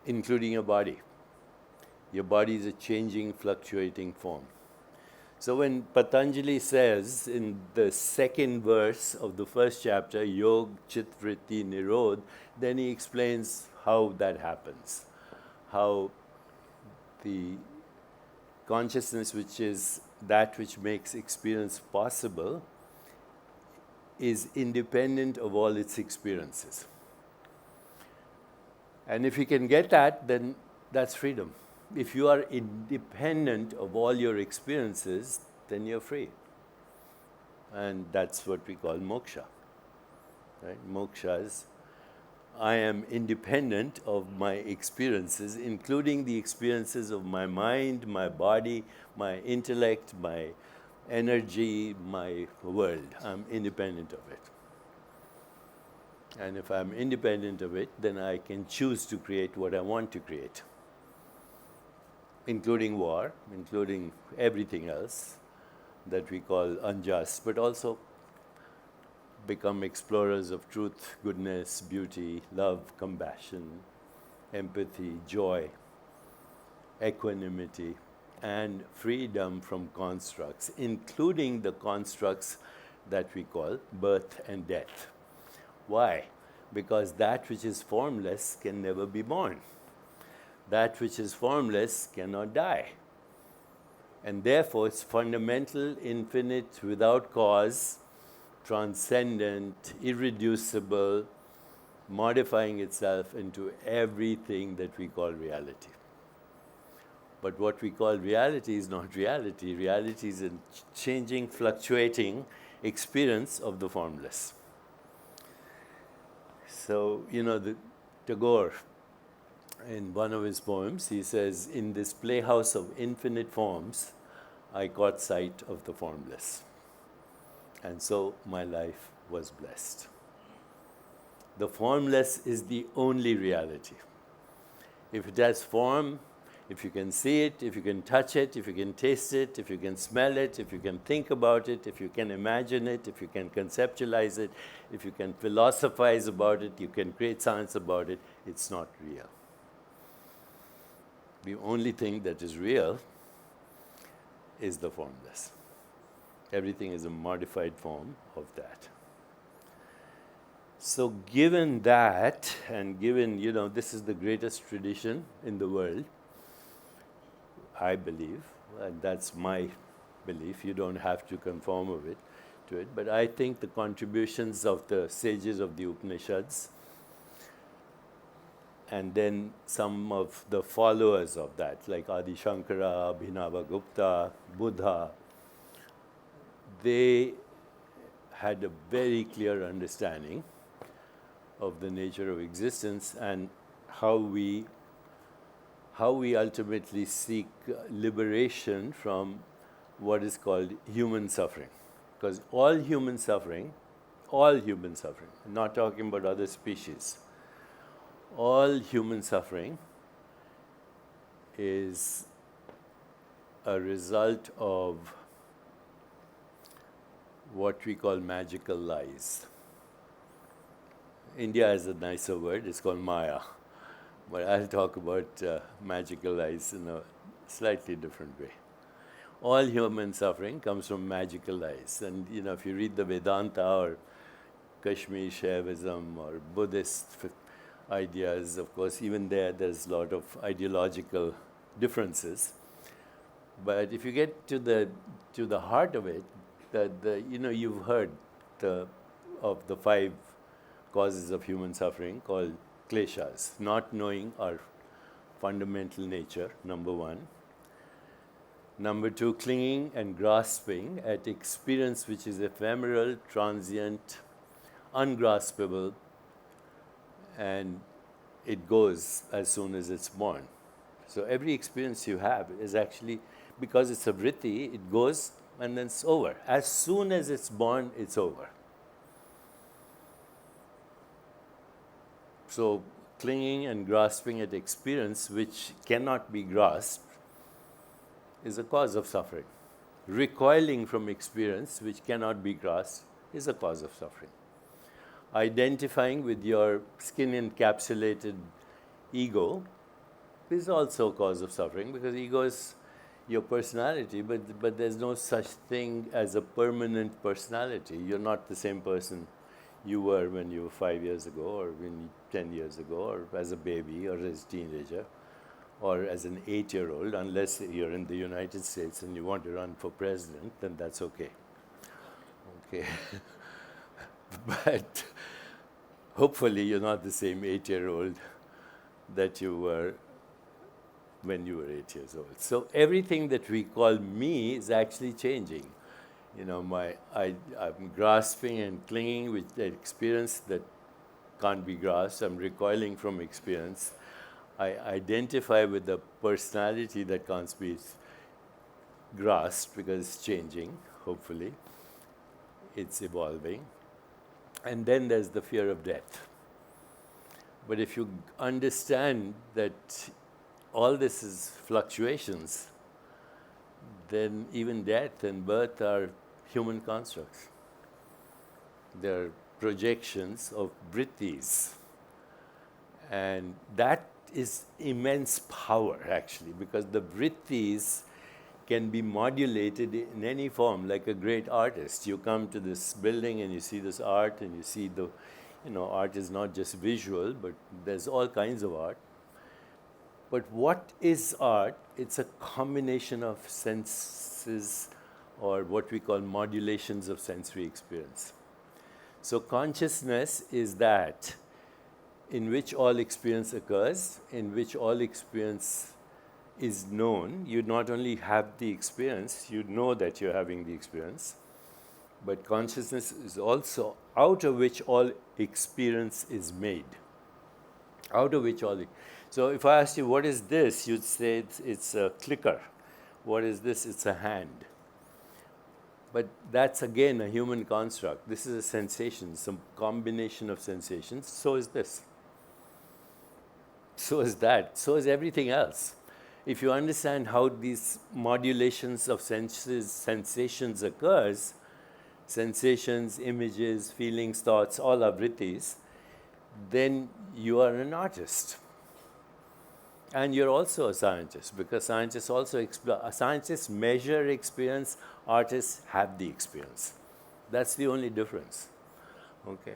including your body. Your body is a changing, fluctuating form. So when Patanjali says in the second verse of the first chapter, Yog Chit Vritti Nirodh, then he explains how that happens, how the consciousness, which is that which makes experience possible, is independent of all its experiences. And if you can get that, then that's freedom. If you are independent of all your experiences, then you're free. And that's what we call moksha. Right? Moksha is, I am independent of my experiences, including the experiences of my mind, my body, my intellect, my energy, my world. I'm independent of it. And if I'm independent of it, then I can choose to create what I want to create, including war, including everything else that we call unjust, but also become explorers of truth, goodness, beauty, love, compassion, empathy, joy, equanimity, and freedom from constructs, including the constructs that we call birth and death. Why? Because that which is formless can never be born. That which is formless cannot die. And therefore, it's fundamental, infinite, without cause, transcendent, irreducible, modifying itself into everything that we call reality. But what we call reality is not reality. Reality is a changing, fluctuating experience of the formless. So, Tagore, in one of his poems, he says, in this playhouse of infinite forms, I caught sight of the formless. And so my life was blessed. The formless is the only reality. If it has form, if you can see it, if you can touch it, if you can taste it, if you can smell it, if you can think about it, if you can imagine it, if you can conceptualize it, if you can philosophize about it, you can create science about it, it's not real. The only thing that is real is the formless. Everything is a modified form of that. So given that, and given, this is the greatest tradition in the world, I believe, and that's my belief, you don't have to conform to it, but I think the contributions of the sages of the Upanishads and then some of the followers of that, like Adi Shankara, Abhinavagupta, Buddha, they had a very clear understanding of the nature of existence and how we ultimately seek liberation from what is called human suffering. Because all human suffering, I'm not talking about other species, all human suffering is a result of what we call magical lies. India has a nicer word, it's called Maya. But I'll talk about magical lies in a slightly different way. All human suffering comes from magical lies. And if you read the Vedanta or Kashmir Shaivism or Buddhist ideas, of course, even there's a lot of ideological differences. But if you get to the heart of it, you've heard of the 5 causes of human suffering called kleshas, not knowing our fundamental nature, number 1. Number 2, clinging and grasping at experience which is ephemeral, transient, ungraspable, and it goes as soon as it's born. So every experience you have is actually, because it's a vritti, it goes and then it's over. As soon as it's born, it's over. So clinging and grasping at experience which cannot be grasped is a cause of suffering. Recoiling from experience which cannot be grasped is a cause of suffering. Identifying with your skin-encapsulated ego is also a cause of suffering, because ego is your personality, but there's no such thing as a permanent personality. You're not the same person you were when you were 5 years ago, or when 10 years ago, or as a baby, or as a teenager, or as an 8-year-old, unless you're in the United States and you want to run for president, then that's okay. Okay. But hopefully you're not the same 8-year-old that you were when you were 8 years old. So everything that we call me is actually changing. You know, I'm grasping and clinging with the experience that can't be grasped. I'm recoiling from experience. I identify with the personality that can't be grasped because it's changing, hopefully. It's evolving. And then there's the fear of death. But if you understand that all this is fluctuations, then even death and birth are human constructs. They're projections of vrittis. And that is immense power, actually, because the vrittis can be modulated in any form, like a great artist. You come to this building and you see this art, and you see the, art is not just visual, but there's all kinds of art. But what is art? It's a combination of senses, or what we call modulations of sensory experience. So consciousness is that in which all experience occurs, in which all experience is known. You not only have the experience, you know that you're having the experience, but consciousness is also out of which all experience is made. Out of which all. So if I asked you, what is this? You'd say it's a clicker. What is this? It's a hand. But that's again a human construct. This is a sensation, some combination of sensations. So is this. So is that. So is everything else. If you understand how these modulations of sensations occurs, sensations, images, feelings, thoughts, all are vrittis, then you are an artist. And you're also a scientist, because scientists also explore. Scientists measure experience, artists have the experience. That's the only difference. Okay.